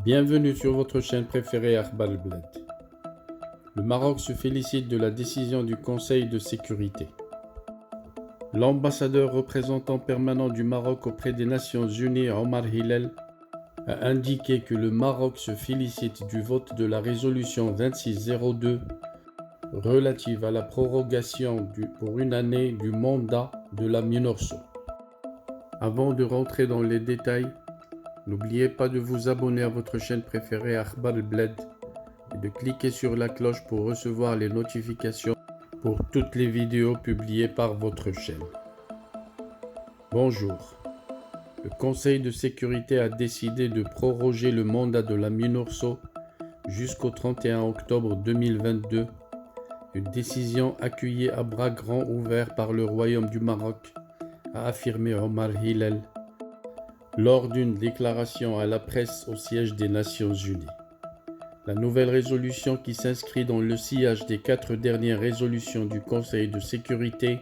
Bienvenue sur votre chaîne préférée Akhbar al-Bled. Le Maroc se félicite de la décision du Conseil de sécurité. L'ambassadeur représentant permanent du Maroc auprès des Nations Unies, Omar Hillel, a indiqué que le Maroc se félicite du vote de la résolution 2602 relative à la prorogation pour une année du mandat de la MINURSO. Avant de rentrer dans les détails, n'oubliez pas de vous abonner à votre chaîne préférée Akhbar al-Bled et de cliquer sur la cloche pour recevoir les notifications pour toutes les vidéos publiées par votre chaîne. Bonjour. Le Conseil de sécurité a décidé de proroger le mandat de la MINURSO jusqu'au 31 octobre 2022, une décision accueillie à bras grands ouverts par le Royaume du Maroc, a affirmé Omar Hillel lors d'une déclaration à la presse au siège des Nations Unies. La nouvelle résolution, qui s'inscrit dans le sillage des 4 dernières résolutions du Conseil de sécurité,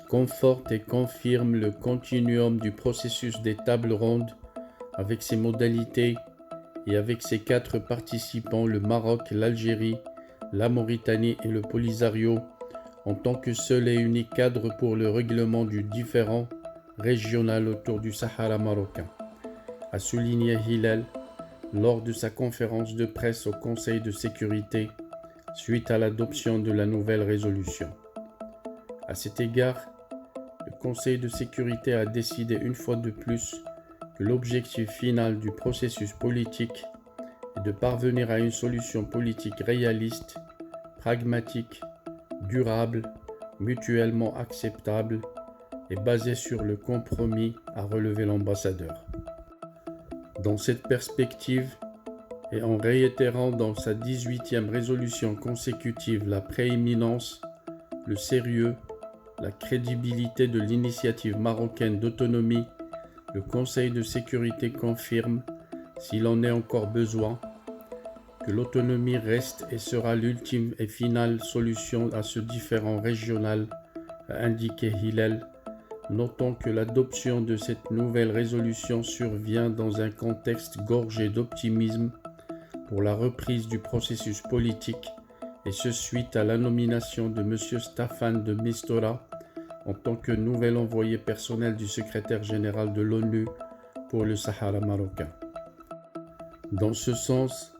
conforte et confirme le continuum du processus des tables rondes avec ses modalités et avec ses 4 participants, le Maroc, l'Algérie, la Mauritanie et le Polisario, en tant que seul et unique cadre pour le règlement du différend régional autour du Sahara marocain, a souligné Hillel lors de sa conférence de presse au Conseil de sécurité suite à l'adoption de la nouvelle résolution. À cet égard, le Conseil de sécurité a décidé une fois de plus que l'objectif final du processus politique est de parvenir à une solution politique réaliste, pragmatique, durable, mutuellement acceptable et basée sur le compromis, a relevé l'ambassadeur. Dans cette perspective, et en réitérant dans sa 18e résolution consécutive la prééminence, le sérieux, la crédibilité de l'initiative marocaine d'autonomie, le Conseil de sécurité confirme, s'il en est encore besoin, que l'autonomie reste et sera l'ultime et finale solution à ce différend régional, a indiqué Hillel, notant que l'adoption de cette nouvelle résolution survient dans un contexte gorgé d'optimisme pour la reprise du processus politique, et ce suite à la nomination de M. Staffan de Mistura en tant que nouvel envoyé personnel du secrétaire général de l'ONU pour le Sahara marocain. Dans ce sens,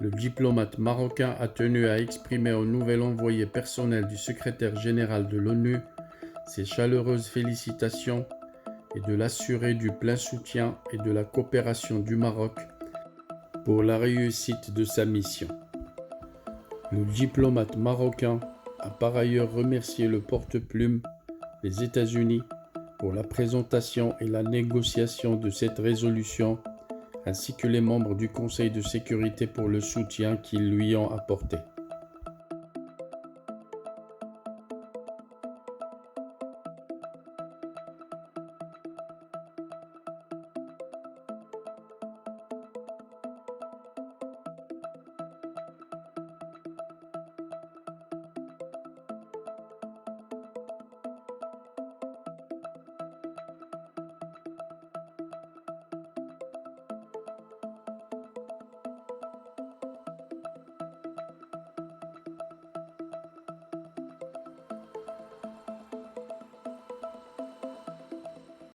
le diplomate marocain a tenu à exprimer au nouvel envoyé personnel du secrétaire général de l'ONU ses chaleureuses félicitations et de l'assurer du plein soutien et de la coopération du Maroc pour la réussite de sa mission. Le diplomate marocain a par ailleurs remercié le porte-plume des États-Unis pour la présentation et la négociation de cette résolution, ainsi que les membres du Conseil de sécurité pour le soutien qu'ils lui ont apporté.